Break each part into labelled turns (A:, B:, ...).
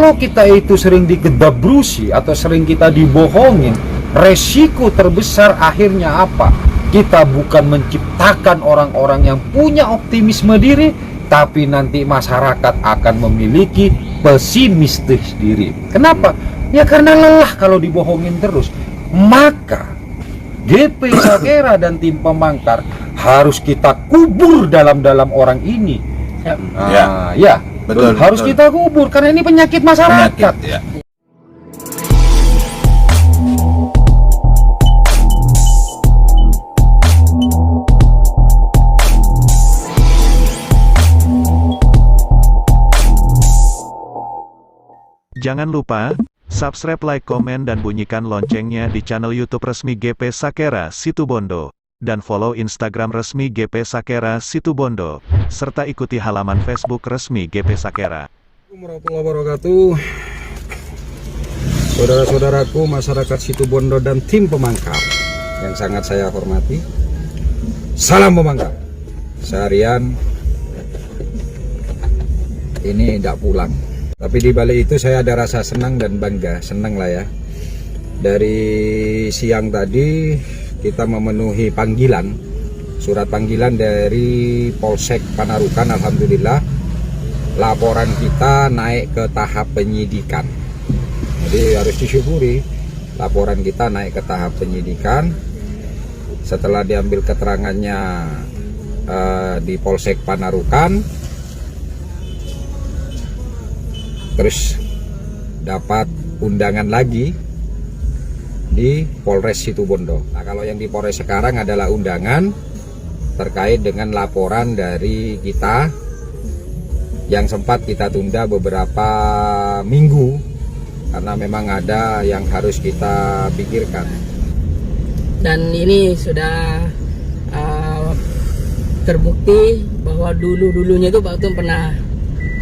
A: Kalau kita itu sering digedabrusi atau sering kita dibohongin, resiko terbesar akhirnya apa? Kita bukan menciptakan orang-orang yang punya optimisme diri, tapi nanti masyarakat akan memiliki pesimistis diri. Kenapa? Ya karena lelah kalau dibohongin terus. Maka GP Sakera dan tim pemangkar harus kita kubur dalam-dalam orang ini. Ya,
B: betul,
A: harus
B: betul.
A: kita kubur karena ini penyakit masyarakat.
B: Penyakit, ya.
C: Jangan lupa, subscribe, like, komen, dan bunyikan loncengnya di channel YouTube resmi GP Sakera Situbondo, dan follow Instagram resmi GP Sakera Situbondo, serta ikuti halaman Facebook resmi GP Sakera.
D: Assalamualaikum warahmatullahi wabarakatuh. Saudara-saudaraku masyarakat Situbondo dan tim pemangkar yang sangat saya hormati. Salam pemangkar. Seharian ini tidak pulang. Tapi di balik itu saya ada rasa senang dan bangga, senang lah ya. Dari siang tadi kita memenuhi panggilan, surat panggilan dari Polsek Panarukan. Alhamdulillah, laporan kita naik ke tahap penyidikan. Jadi harus disyukuri, laporan kita naik ke tahap penyidikan. Setelah diambil keterangannya di Polsek Panarukan, terus dapat undangan lagi di Polres Situbondo. Nah, kalau yang di Polres sekarang adalah undangan terkait dengan laporan dari kita yang sempat kita tunda beberapa minggu karena memang ada yang harus kita pikirkan.
E: Dan ini sudah terbukti bahwa dulunya itu Pak Tum pernah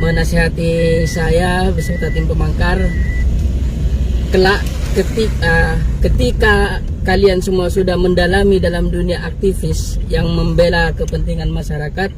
E: menasihati saya beserta tim pemangkar, kelak ketika kalian semua sudah mendalami dalam dunia aktivis yang membela kepentingan masyarakat,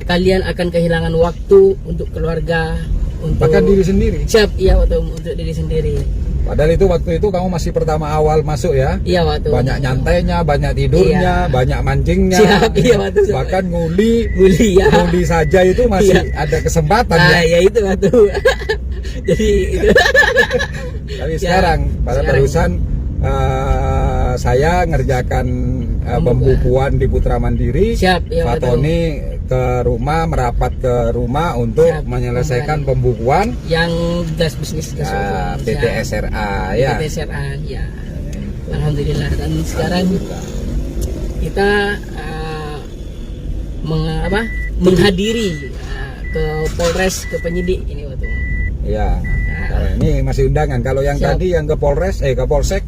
E: kalian akan kehilangan waktu untuk keluarga, untuk
D: Bahkan diri sendiri.
E: Siap, iya Pak Tum, untuk diri sendiri.
D: Padahal itu waktu itu kamu masih pertama awal masuk ya.
E: Iya Pak Tum.
D: Banyak nyantainya, banyak tidurnya,
E: Iya.
D: banyak mancingnya.
E: Siap, iya Pak Tum.
D: Bahkan nguli
E: ya.
D: nguli saja itu masih ada kesempatan
E: Nah,
D: ya.
E: ya itu Pak Tum. Jadi itu.
D: Tapi
E: Ya,
D: sekarang pada
E: sekarang.
D: barusan saya ngerjakan pembukuan di Putra Mandiri.
E: Siap, ya,
D: Pak Tony ke rumah, merapat ke rumah untuk
E: Siap,
D: menyelesaikan
E: kembali.
D: pembukuan
E: Yang gas bisnis gas
D: PT SRA ya.
E: PT SRA ya. Alhamdulillah. Dan sekarang kita menghadiri ke Polres, ke penyidik ini waktu.
D: Ya. Nah, ini masih undangan. Kalau yang
E: Siap.
D: tadi yang ke Polres ke Polsek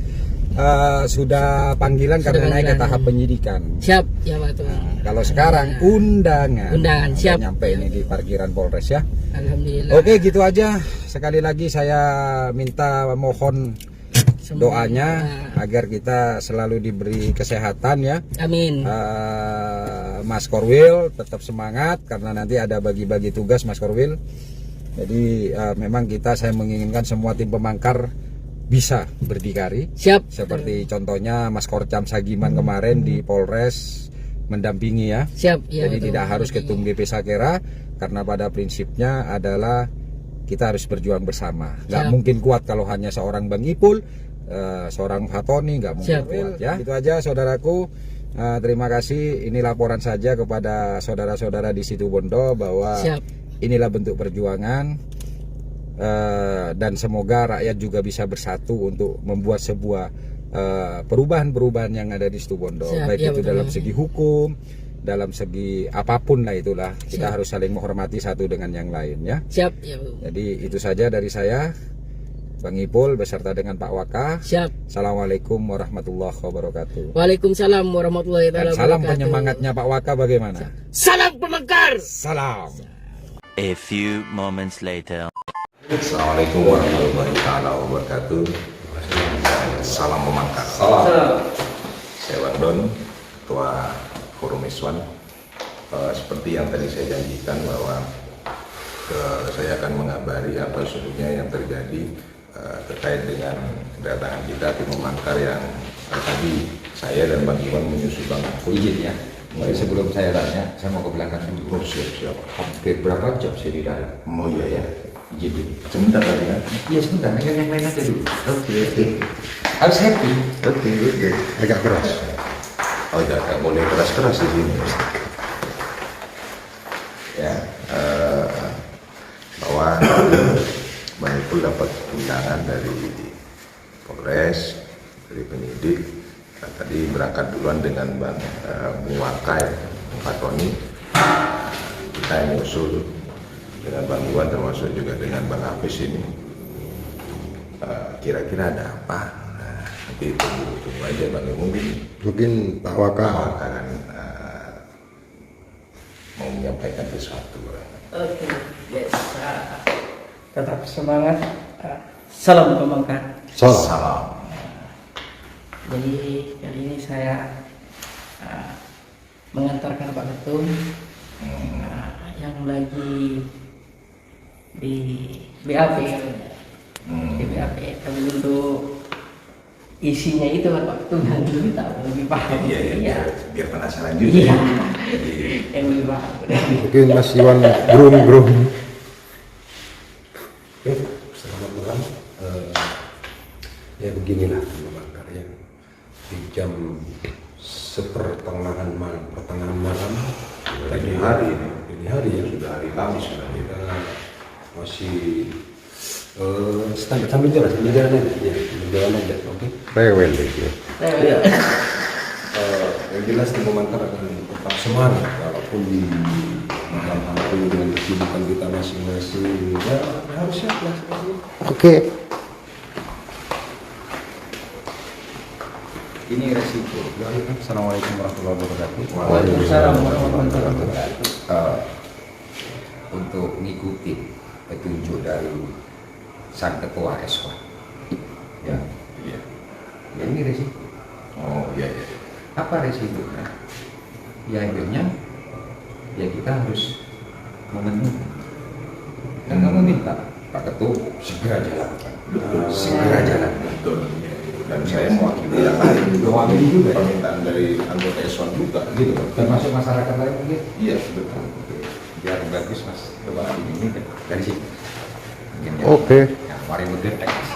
D: sudah panggilan
E: Sudah
D: karena naik ke
E: panggilan.
D: tahap penyidikan.
E: Siap ya Pak Tum.
D: Kalau sekarang undangan.
E: Undangan,
D: Udah
E: siap.
D: nyampe ini di parkiran Polres ya.
E: Alhamdulillah.
D: Oke, gitu aja. Sekali lagi saya minta mohon
E: Semoga-
D: doanya agar kita selalu diberi kesehatan ya.
E: Amin.
D: Mas Korwil tetap semangat karena nanti ada bagi-bagi tugas Mas Korwil. Jadi memang saya menginginkan semua tim pemangkar bisa berdikari.
E: Siap.
D: Seperti contohnya Mas Korcam Sagiman kemarin di Polres mendampingi ya.
E: Siap ya.
D: Jadi
E: Pak Tum.
D: tidak harus ketum GP Sakera karena pada prinsipnya adalah kita harus berjuang bersama. Nggak
E: Siap.
D: mungkin kuat kalau hanya seorang Bang Ipul, seorang Fatoni nggak mungkin
E: Siap.
D: kuat ya. Itu aja saudaraku. Terima kasih. Ini laporan saja kepada saudara-saudara di Situbondo bahwa
E: Siap.
D: inilah bentuk perjuangan. Dan semoga rakyat juga bisa bersatu untuk membuat sebuah perubahan-perubahan yang ada di Situbondo.
E: Siap,
D: Baik
E: ya,
D: itu
E: betul.
D: dalam segi hukum, dalam segi apapun lah itulah. Kita
E: Siap.
D: harus saling menghormati satu dengan yang lain ya.
E: Siap ya Pak Tum.
D: Jadi itu saja dari saya, Bang Ipul beserta dengan Pak Waka.
E: Siap.
D: Assalamualaikum warahmatullahi wabarakatuh.
E: Waalaikumsalam warahmatullahi
D: Dan
E: wabarakatuh.
D: salam penyemangatnya Pak Waka bagaimana?
E: Salam pemangkar.
D: Salam.
F: A few moments later.
B: Assalamualaikum warahmatullahi wabarakatuh. Salam pemangkar. Saya Wardon, Ketua Forum Iswan. Seperti yang tadi saya janjikan bahwa saya akan mengabari apa sesungguhnya yang terjadi terkait dengan kedatangan kita tim Mangkar yang tadi saya dan Bang Iwan menyusul Bang Akul.
D: Izin ya. Sebelum saya tanya, saya mau ke belakang dulu.
B: Siap.
D: Hampir berapa jam saya di dalam?
B: Oh iya ya.
D: Izin dulu.
B: Sebentar lagi ya.
D: Iya sebentar, yang lain aja dulu. Oke. Harus happy.
B: Oke.
D: Agak keras.
B: Oh ya, nggak boleh keras-keras di sini. Ya, bahwa Bang Ipul dapat undangan dari Polres, dari penyidik. Nah, tadi berangkat duluan dengan Bang Muwakai, Pak Tony. Kita yang nyusul dengan Bang Iwan termasuk juga dengan Bang Hafiz ini. Kira-kira ada apa? Nah, nanti tunggu aja Bang Iwan.
G: Mungkin Pak Waka
B: Akan mau menyampaikan sesuatu.
E: Oke, yes. Tetap semangat. Salam pemangkat.
B: Salam.
E: Jadi kali ini saya mengantarkan Pak Ketum yang lagi di BAP, di BAP. Tapi untuk isinya itu kan Pak Ketum yang lebih tahu, lebih paham.
B: Iya. Biar penasaran juga.
E: Iya.
B: Jadi,
E: Yang lebih paham.
G: mungkin Mas Iwan gerung-gerung.
D: Oke, selamat malam. Ya beginilah Mangkar ya. Di jam pertengahan malam
B: Dini hari ini.
D: Dini hari ya.
B: Sudah hari Kamis sudah.
D: Kita masih sambil jalan aja ya, sambil jalan aja, oke.
G: Rewel lagi.
D: Yang jelas tim Mangkar akan tetap semangat walaupun di malam hari dengan kesibukan kita masing-masing ya harus siap lah.
G: Oke.
D: Ini resiko. Assalamualaikum warahmatullahi wabarakatuh.
E: Waalaikumsalam warahmatullahi wabarakatuh.
D: Untuk mengikuti petunjuk dari sang ketua SWA. Ya,
B: Iya.
D: ya ini resiko.
B: Oh iya.
D: Apa resikonya? Ya akhirnya ya kita harus memenuhi. Dan kamu minta Pak Ketua segera jalankan. Segera jalankan.
B: Betul. Dan saya mewakili yang lain juga.
D: Mewakili juga, ya?
B: Permintaan dari anggota Eswan juga gitu.
D: Termasuk masyarakat lain mungkin.
B: Iya betul.
D: Biar bagus mas, coba ini dari sini. Mungkin ya.
G: Oke.
D: Ya, mari mundur.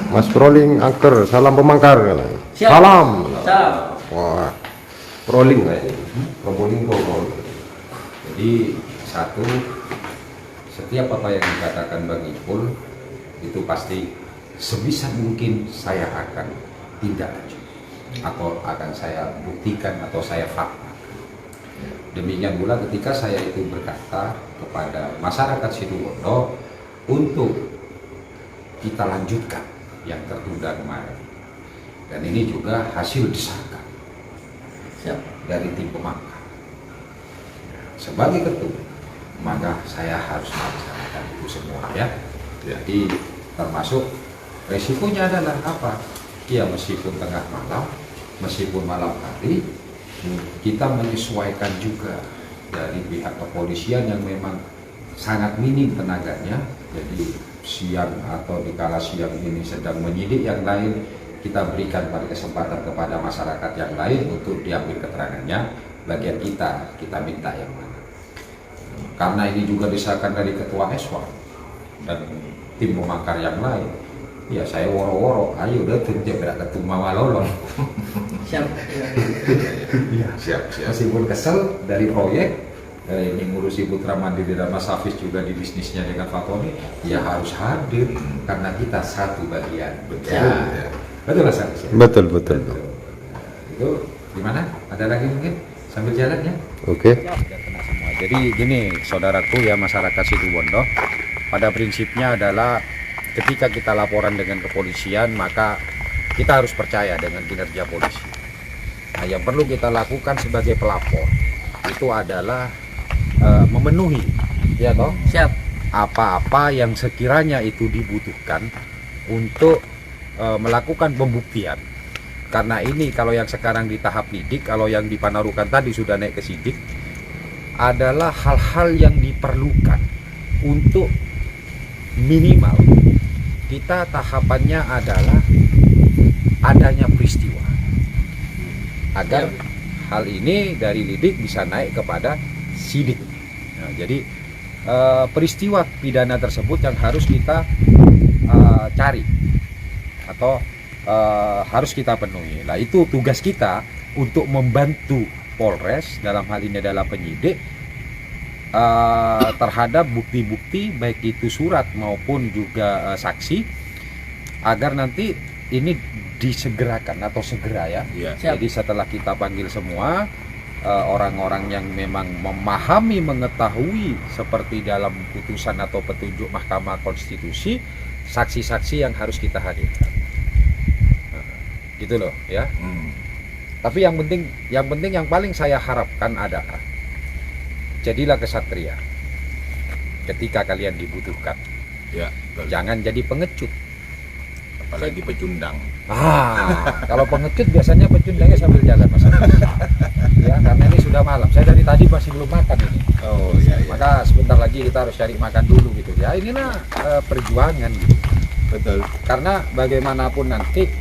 G: Mas Proling Angker, salam Pemangkar.
E: Siap.
G: Salam.
E: Salam.
G: Wah.
D: Rolling kayaknya. Rolling roll. Jadi satu, setiap apa yang dikatakan Bang Ipul itu pasti sebisa mungkin saya akan tindak lanjut atau akan saya buktikan atau saya fakta. Demikian pula ketika saya itu berkata kepada masyarakat Situbondo untuk kita lanjutkan yang tertunda kemarin, dan ini juga hasil desakan
E: Siap.
D: dari tim Pemangkar. Sebagai ketua, maka saya harus melaksanakan itu semua ya. Jadi termasuk resikonya adalah apa? Ya meskipun tengah malam, meskipun malam hari, kita menyesuaikan juga dari pihak kepolisian yang memang sangat minim tenaganya. Jadi siang atau di kala siang ini sedang menyidik yang lain, kita berikan pada kesempatan kepada masyarakat yang lain untuk diambil keterangannya. Bagian kita minta yang mana. Karena ini juga desakan dari ketua Eswan dan tim Pemangkar yang lain. Ya saya woro-woro, ayo udah kerja berak ketum mawalolon.
E: Siap.
B: Siap.
D: Meskipun kesel dari proyek, ini ngurusi Putra Mandiri dan Mas Hafiz juga di bisnisnya dengan Fatoni, ya harus hadir karena kita satu bagian.
B: Betul.
D: Ya. Betul Mas Hafiz.
G: Betul.
D: Itu gimana? Ada lagi mungkin sambil jalan ya?
G: Oke.
A: Jadi gini saudaraku ya, masyarakat Situbondo, pada prinsipnya adalah ketika kita laporan dengan kepolisian maka kita harus percaya dengan kinerja polisi. Nah, yang perlu kita lakukan sebagai pelapor itu adalah memenuhi ya toh
E: Siap.
A: apa-apa yang sekiranya itu dibutuhkan untuk melakukan pembuktian. Karena ini kalau yang sekarang di tahap lidik, kalau yang di Panarukan tadi sudah naik ke sidik, adalah hal-hal yang diperlukan untuk minimal kita tahapannya adalah adanya peristiwa agar hal ini dari lidik bisa naik kepada sidik. Nah, jadi peristiwa pidana tersebut yang harus kita cari atau harus kita penuhi. Nah, itu tugas kita untuk membantu Polres, dalam hal ini adalah penyidik, terhadap bukti-bukti baik itu surat maupun juga saksi, agar nanti ini disegerakan atau segera ya. Jadi setelah kita panggil semua orang-orang yang memang memahami, mengetahui seperti dalam putusan atau petunjuk Mahkamah Konstitusi, saksi-saksi yang harus kita hadirkan. Nah, gitu loh ya. Tapi yang penting yang paling saya harapkan adalah jadilah kesatria ketika kalian dibutuhkan.
B: Ya,
A: Jangan jadi pengecut.
B: apalagi pecundang.
A: Kalau pengecut biasanya pecundangnya sambil jalan, Mas. Ya, karena ini sudah malam. Saya dari tadi masih belum makan ini.
B: Oh iya, iya.
A: Maka sebentar lagi kita harus cari makan dulu gitu. Ya, inilah perjuangan gitu.
B: Betul.
A: Karena bagaimanapun nanti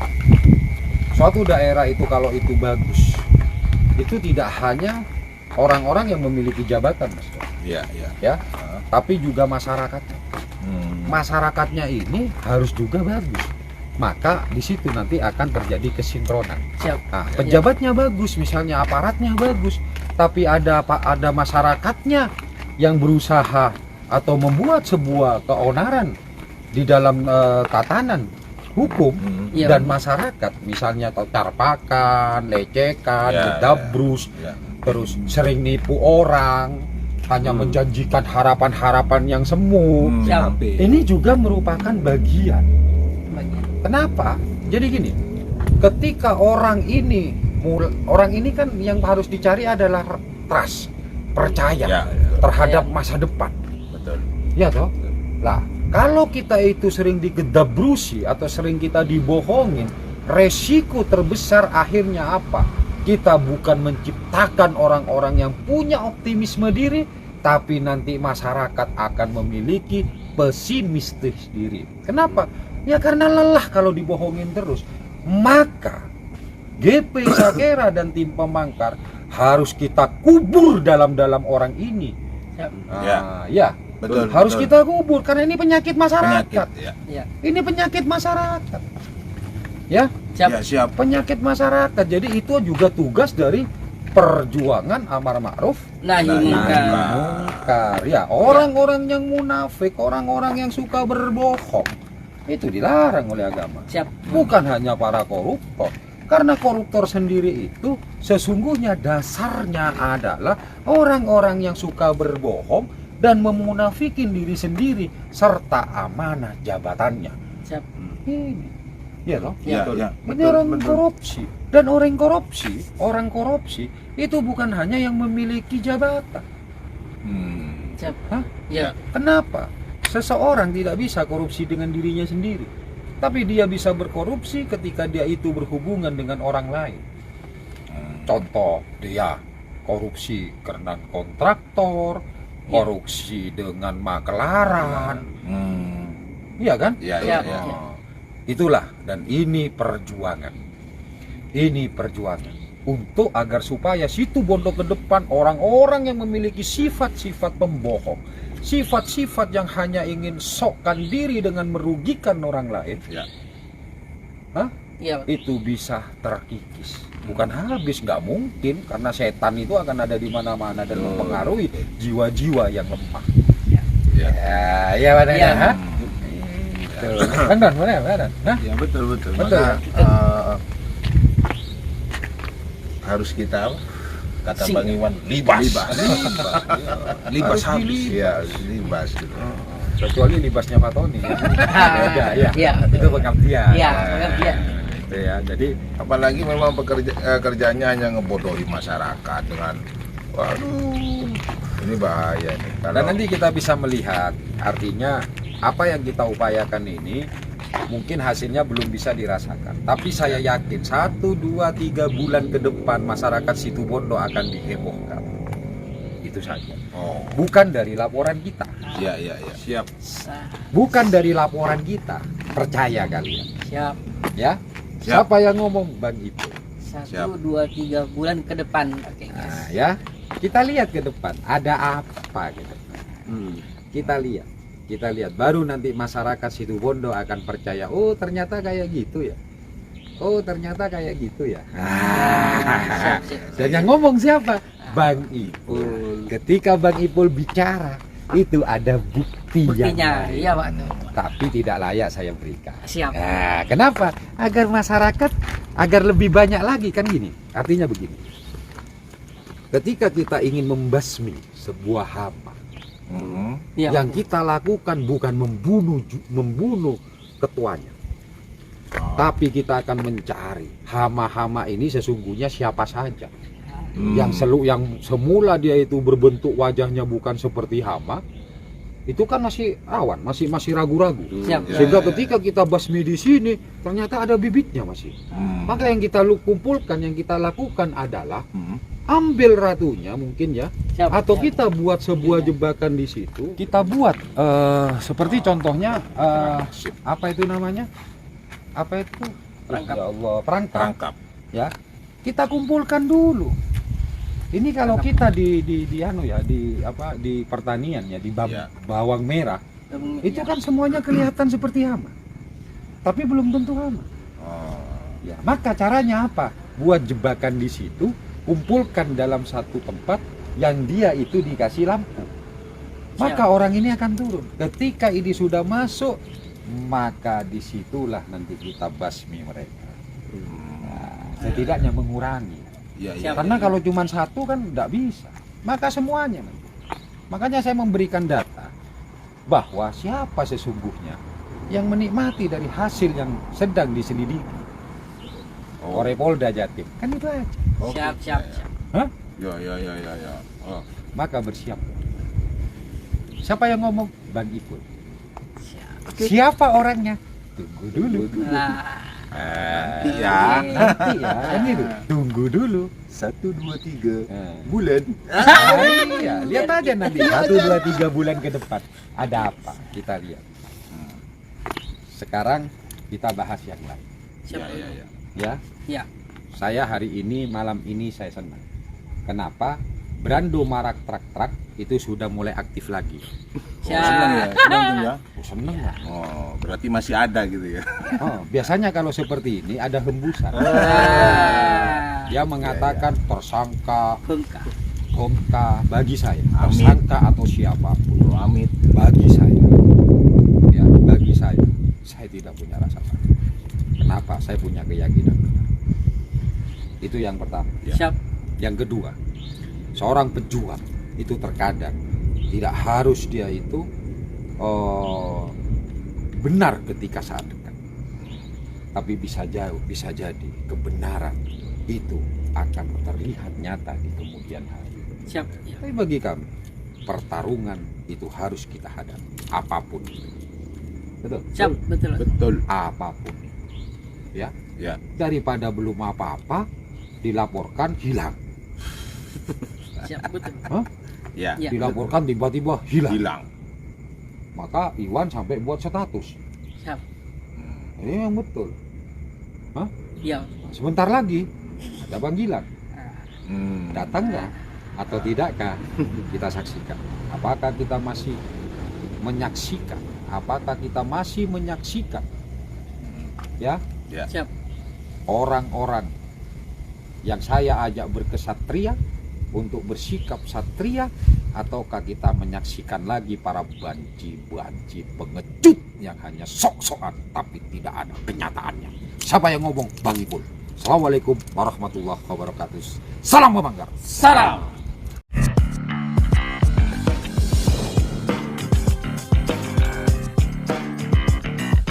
A: suatu daerah itu kalau itu bagus, itu tidak hanya orang-orang yang memiliki jabatan, Mas.
B: Iya, iya.
A: Ya, tapi juga masyarakatnya. Masyarakatnya ini harus juga bagus. Maka di situ nanti akan terjadi kesinkronan. Nah, pejabatnya bagus, misalnya aparatnya bagus, tapi ada masyarakatnya yang berusaha atau membuat sebuah keonaran di dalam tatanan hukum dan masyarakat, misalnya tarpakan, lecekan, dabrus, terus sering nipu orang, hanya menjanjikan harapan-harapan yang semu. Ini juga merupakan bagian. Kenapa? Jadi gini, ketika orang ini kan yang harus dicari adalah trust, percaya terhadap masa depan.
B: Betul.
A: Ya toh? Lah, kalau kita itu sering digedabrusi atau sering kita dibohongin, resiko terbesar akhirnya apa? Kita bukan menciptakan orang-orang yang punya optimisme diri, tapi nanti masyarakat akan memiliki pesimistis diri. Kenapa? Ya karena lelah kalau dibohongin terus. Maka GP Sakera dan tim pemangkar harus kita kubur dalam-dalam orang ini. Ya,
B: betul.
A: Harus
B: betul.
A: kita kubur karena ini penyakit masyarakat.
B: Ya.
A: Ini penyakit masyarakat. Ya,
B: Siap.
A: penyakit masyarakat. Jadi itu juga tugas dari perjuangan amar ma'ruf
E: Nahi
A: mungkar. Ya, orang-orang yang munafik, orang-orang yang suka berbohong, itu dilarang oleh agama. Bukan hanya para koruptor. Karena koruptor sendiri itu sesungguhnya dasarnya adalah orang-orang yang suka berbohong dan memunafikin diri sendiri serta amanah jabatannya. Ini, ya loh. Ini orang korupsi. Dan orang korupsi itu bukan hanya yang memiliki jabatan. Kenapa? Seseorang tidak bisa korupsi dengan dirinya sendiri, tapi dia bisa berkorupsi ketika dia itu berhubungan dengan orang lain. Contoh, dia korupsi karena kontraktor, korupsi dengan makelaran, iya kan? Itulah, dan ini perjuangan. Ini perjuangan untuk agar supaya Situbondo ke depan orang-orang yang memiliki sifat-sifat pembohong, sifat-sifat yang hanya ingin sokkan diri dengan merugikan orang lain, itu bisa terkikis. Bukan habis, nggak mungkin, karena setan itu akan ada di mana-mana dan mempengaruhi jiwa-jiwa yang lemah. Benar.
B: Ya betul.
A: Betul.
B: Harus kita kata Bang Iwan libas habis. Ya, libas gitu.
A: Kecuali libasnya Pak Tony. Itu pengertian. Gitu ya. Jadi
B: Apalagi memang kerjanya hanya ngebodohi masyarakat dengan ini bahaya nih.
A: dan nanti kita bisa melihat, artinya apa yang kita upayakan ini mungkin hasilnya belum bisa dirasakan, tapi saya yakin 1, 2, 3 bulan ke depan masyarakat Situbondo akan dihebohkan. itu saja.
B: Oh.
A: Bukan dari laporan kita.
B: Iya, iya, iya. Siap.
A: Bukan dari laporan kita. Percaya kalian.
E: Siap.
A: Ya.
B: Siap.
A: Siapa yang ngomong? Bang Ipul.
E: 1, 2, 3 bulan ke depan. Oke, guys.
A: Nah, ya. Kita lihat ke depan ada apa gitu. Kita lihat. Kita lihat baru nanti masyarakat Situbondo akan percaya, oh ternyata kayak gitu ya. Oh ternyata kayak gitu ya.
E: Siap, siap.
A: Dan yang ngomong siapa? Bang Ipul. Ketika Bang Ipul bicara, itu ada bukti yang
E: Buktinya,
A: lain.
E: iya Pak.
A: Tapi tidak layak saya berikan.
E: Siap.
A: Nah, kenapa? Agar masyarakat, agar lebih banyak lagi kan gini. Artinya begini. Ketika kita ingin membasmi sebuah hama,
E: Iya.
A: yang kita lakukan bukan membunuh ketuanya, tapi kita akan mencari hama-hama ini sesungguhnya siapa saja. Yang semula dia itu berbentuk wajahnya bukan seperti hama, itu kan masih rawan, masih ragu-ragu.
E: Siap.
A: Sehingga ketika kita basmi di sini ternyata ada bibitnya masih. Maka yang kita kumpulkan, yang kita lakukan adalah ambil ratunya mungkin ya,
E: Siap,
A: atau
E: siap.
A: kita buat sebuah jebakan di situ. Kita buat seperti contohnya apa itu namanya? Apa itu?
E: Perangkap.
A: Ya Allah, perangkap.
B: Perangkap.
A: Ya, kita kumpulkan dulu. Ini kalau kita di anu ya, di pertanian ya, di
B: Ya.
A: bawang merah, itu kan semuanya kelihatan seperti hama. Tapi belum tentu hama. Ya, maka caranya apa? Buat jebakan di situ, kumpulkan dalam satu tempat yang dia itu dikasih lampu. Maka orang ini akan turun. Ketika ini sudah masuk, maka disitulah nanti kita basmi mereka. Nah, setidaknya mengurangi.
B: Iya, iya.
A: Karena kalau cuma satu kan tidak bisa. Maka semuanya nanti. Makanya saya memberikan data bahwa siapa sesungguhnya yang menikmati dari hasil yang sedang diselidiki oleh Polda Jatim. Kan itu aja.
E: Siap, siap, siap.
A: Hah?
B: Ya, ya, ya, ya, ya. Oh.
A: Maka bersiap. Siapa yang ngomong? Bang Ipul.
E: Siap.
A: Siapa orangnya? Tunggu dulu.
E: Nah,
B: Nanti ya.
A: Nanti ya, kan gitu. Tunggu dulu.
B: 1, 2, 3
A: Nah.
B: bulan.
A: Iya, lihat aja nanti 1, 2, 3 bulan ke depan ada apa, kita lihat. Sekarang kita bahas yang lain.
B: Ya, ya, ya.
A: Ya,
E: ya.
A: saya hari ini malam ini saya senang. Kenapa? Brando Marak Trak-Trak itu sudah mulai aktif lagi.
B: Senang ya, senang tuh ya.
A: Oh, seneng lah.
B: Oh, berarti masih ada gitu ya.
A: Oh, biasanya kalau seperti ini ada hembusan.
E: Nah,
A: Dia mengatakan tersangka,
E: bengkak.
A: kongka bagi saya,
B: Amin.
A: tersangka atau siapapun.
B: Amit.
A: Bagi saya, ya bagi saya tidak punya rasa takut. Kenapa? Saya punya keyakinan. Itu yang pertama.
B: Ya.
E: Siap.
A: Yang kedua, seorang pejuang itu terkadang tidak harus dia itu benar ketika saat dekat, tapi bisa jadi kebenaran itu akan terlihat nyata di kemudian hari.
E: Siap. Ya.
A: Tapi bagi kami, pertarungan itu harus kita hadapi, apapun. Betul?
E: Siap, betul.
B: Betul.
A: Apapun. Ya,
B: Ya.
A: daripada belum apa-apa dilaporkan hilang.
E: Siap, betul.
A: Hah?
B: Ya.
E: Ya.
A: Dilaporkan tiba-tiba hilang.
B: Hilang.
A: Maka Iwan sampai buat status.
E: Siap.
A: Ini yang betul.
E: Ya.
A: Sebentar lagi ada panggilan.
B: Hmm.
A: Datang nggak atau tidakkah? Kita saksikan. Apakah kita masih menyaksikan? Apakah kita masih menyaksikan? Ya,
B: Ya.
E: Siap.
A: orang-orang yang saya ajak berkesatria untuk bersikap satria, ataukah kita menyaksikan lagi para banci-banci pengecut yang hanya sok-sokan tapi tidak ada kenyataannya? Siapa yang ngomong? Bang Ipul. Assalamualaikum warahmatullahi wabarakatuh. Salam Pemanggar.
E: Salam.